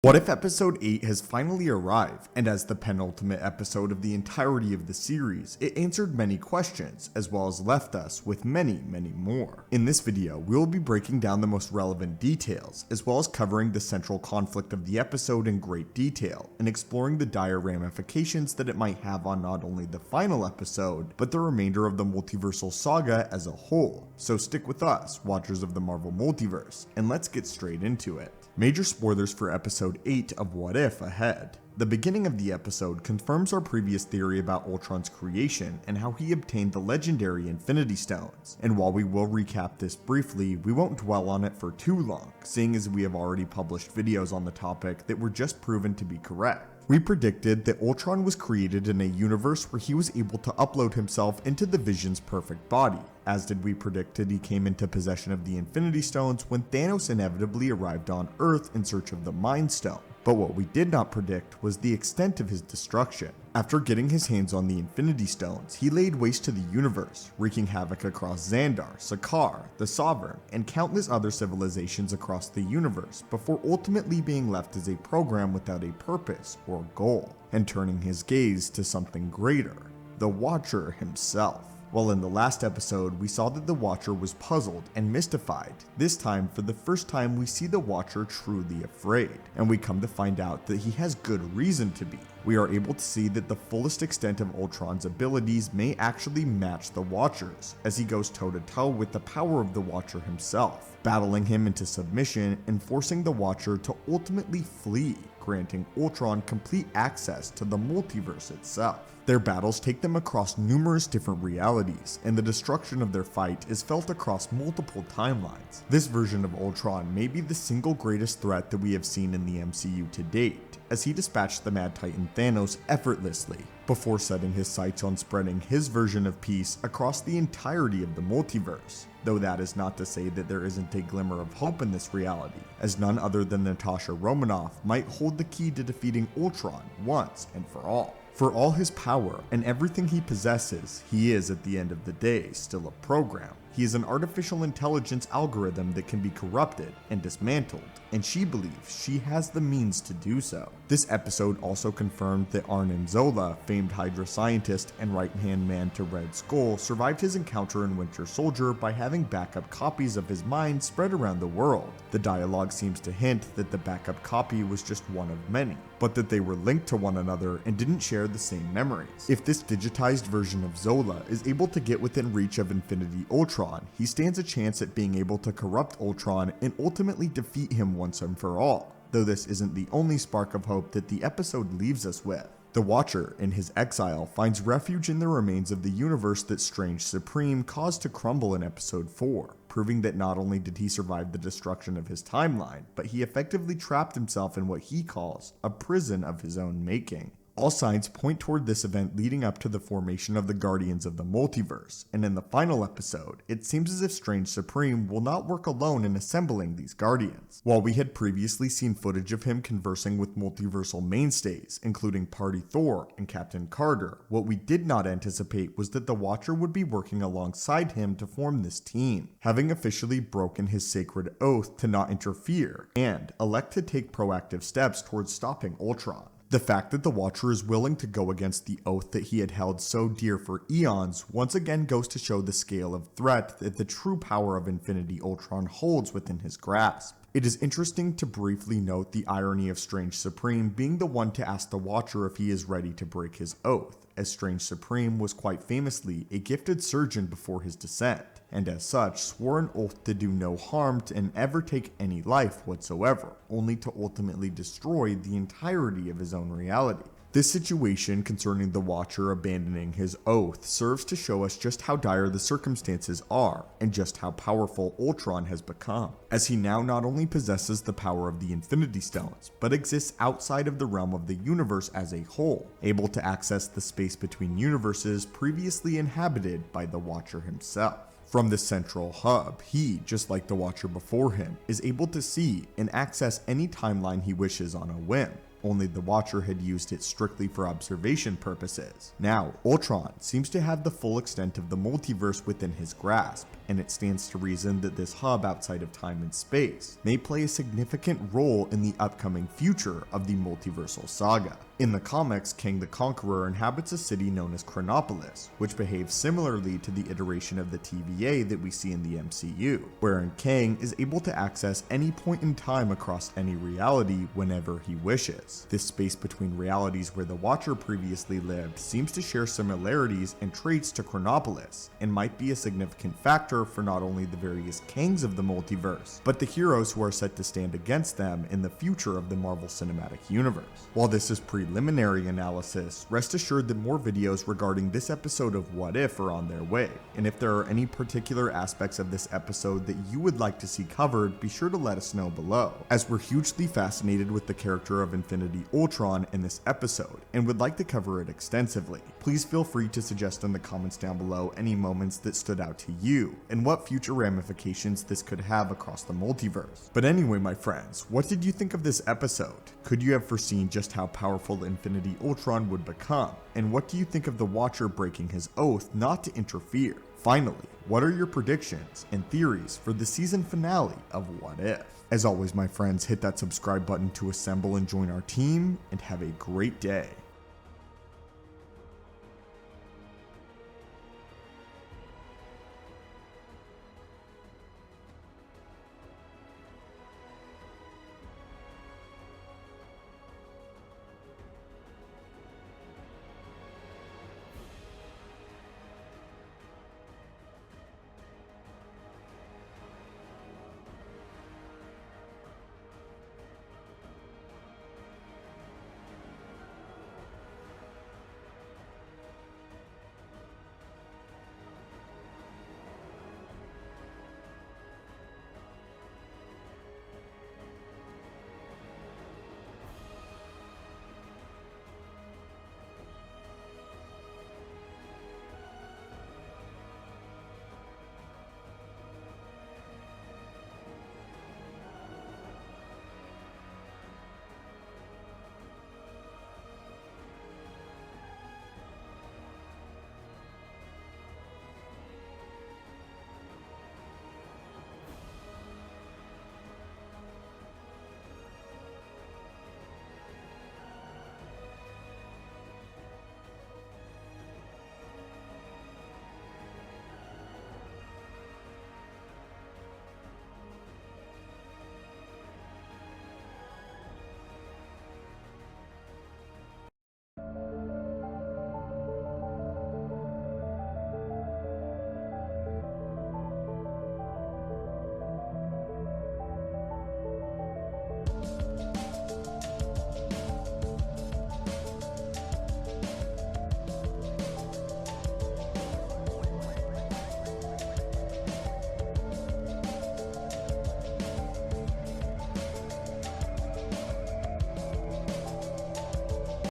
What if episode 8 has finally arrived, and as the penultimate episode of the entirety of the series, it answered many questions, as well as left us with many more. In this video, we will be breaking down the most relevant details, as well as covering the central conflict of the episode in great detail, and exploring the dire ramifications that it might have on not only the final episode, but the remainder of the multiversal saga as a whole. So stick with us, watchers of the Marvel Multiverse, and let's get straight into it. Major spoilers for episode 8 of What If ahead. The beginning of the episode confirms our previous theory about Ultron's creation and how he obtained the legendary Infinity Stones, and while we will recap this briefly, we won't dwell on it for too long, seeing as we have already published videos on the topic that were just proven to be correct. We predicted that Ultron was created in a universe where he was able to upload himself into the Vision's perfect body, as did we predict that he came into possession of the Infinity Stones when Thanos inevitably arrived on Earth in search of the Mind Stone. But what we did not predict was the extent of his destruction. After getting his hands on the Infinity Stones, he laid waste to the universe, wreaking havoc across Xandar, Eckardt, the Sovereign, and countless other civilizations across the universe, before ultimately being left as a program without a purpose or goal, and turning his gaze to something greater, the Watcher himself. Well, in the last episode, we saw that the Watcher was puzzled and mystified. This time, for the first time, we see the Watcher truly afraid, and we come to find out that he has good reason to be. We are able to see that the fullest extent of Ultron's abilities may actually match the Watcher's, as he goes toe-to-toe with the power of the Watcher himself, battling him into submission and forcing the Watcher to ultimately flee, granting Ultron complete access to the multiverse itself. Their battles take them across numerous different realities, and the destruction of their fight is felt across multiple timelines. This version of Ultron may be the single greatest threat that we have seen in the MCU to date, as he dispatched the Mad Titan Thanos effortlessly, before setting his sights on spreading his version of peace across the entirety of the multiverse. Though that is not to say that there isn't a glimmer of hope in this reality, as none other than Natasha Romanoff might hold the key to defeating Ultron once and for all. For all his power and everything he possesses, he is at the end of the day still a program. He is an artificial intelligence algorithm that can be corrupted and dismantled, and she believes she has the means to do so. This episode also confirmed that Arnim Zola, famed Hydra scientist and right-hand man to Red Skull, survived his encounter in Winter Soldier by having backup copies of his mind spread around the world. The dialogue seems to hint that the backup copy was just one of many, but that they were linked to one another and didn't share the same memories. If this digitized version of Zola is able to get within reach of Infinity Ultron, he stands a chance at being able to corrupt Ultron and ultimately defeat him once and for all, though this isn't the only spark of hope that the episode leaves us with. The Watcher, in his exile, finds refuge in the remains of the universe that Strange Supreme caused to crumble in episode 4, proving that not only did he survive the destruction of his timeline, but he effectively trapped himself in what he calls a prison of his own making. All signs point toward this event leading up to the formation of the Guardians of the Multiverse, and in the final episode, it seems as if Strange Supreme will not work alone in assembling these Guardians. While we had previously seen footage of him conversing with multiversal mainstays, including Party Thor and Captain Carter, what we did not anticipate was that the Watcher would be working alongside him to form this team, having officially broken his sacred oath to not interfere, and elect to take proactive steps towards stopping Ultron. The fact that the Watcher is willing to go against the oath that he had held so dear for eons once again goes to show the scale of threat that the true power of Infinity Ultron holds within his grasp. It is interesting to briefly note the irony of Strange Supreme being the one to ask the Watcher if he is ready to break his oath, as Strange Supreme was quite famously a gifted surgeon before his descent, and as such swore an oath to do no harm and ever take any life whatsoever, only to ultimately destroy the entirety of his own reality. This situation concerning the Watcher abandoning his oath serves to show us just how dire the circumstances are, and just how powerful Ultron has become, as he now not only possesses the power of the Infinity Stones, but exists outside of the realm of the universe as a whole, able to access the space between universes previously inhabited by the Watcher himself. From the central hub, he, just like the Watcher before him, is able to see and access any timeline he wishes on a whim. only the Watcher had used it strictly for observation purposes. Now, Ultron seems to have the full extent of the multiverse within his grasp, and it stands to reason that this hub outside of time and space may play a significant role in the upcoming future of the multiversal saga. In the comics, Kang the Conqueror inhabits a city known as Chronopolis, which behaves similarly to the iteration of the TVA that we see in the MCU, wherein Kang is able to access any point in time across any reality whenever he wishes. This space between realities where the Watcher previously lived seems to share similarities and traits to Chronopolis, and might be a significant factor for not only the various Kangs of the multiverse, but the heroes who are set to stand against them in the future of the Marvel Cinematic Universe. While this is preliminary analysis, rest assured that more videos regarding this episode of What If are on their way, and if there are any particular aspects of this episode that you would like to see covered, be sure to let us know below, as we're hugely fascinated with the character of Infinity Ultron in this episode, and would like to cover it extensively. Please feel free to suggest in the comments down below any moments that stood out to you, and what future ramifications this could have across the multiverse. But anyway, my friends, what did you think of this episode? Could you have foreseen just how powerful Infinity Ultron would become? And what do you think of the Watcher breaking his oath not to interfere? Finally, what are your predictions and theories for the season finale of What If? As always, my friends, hit that subscribe button to assemble and join our team, and have a great day.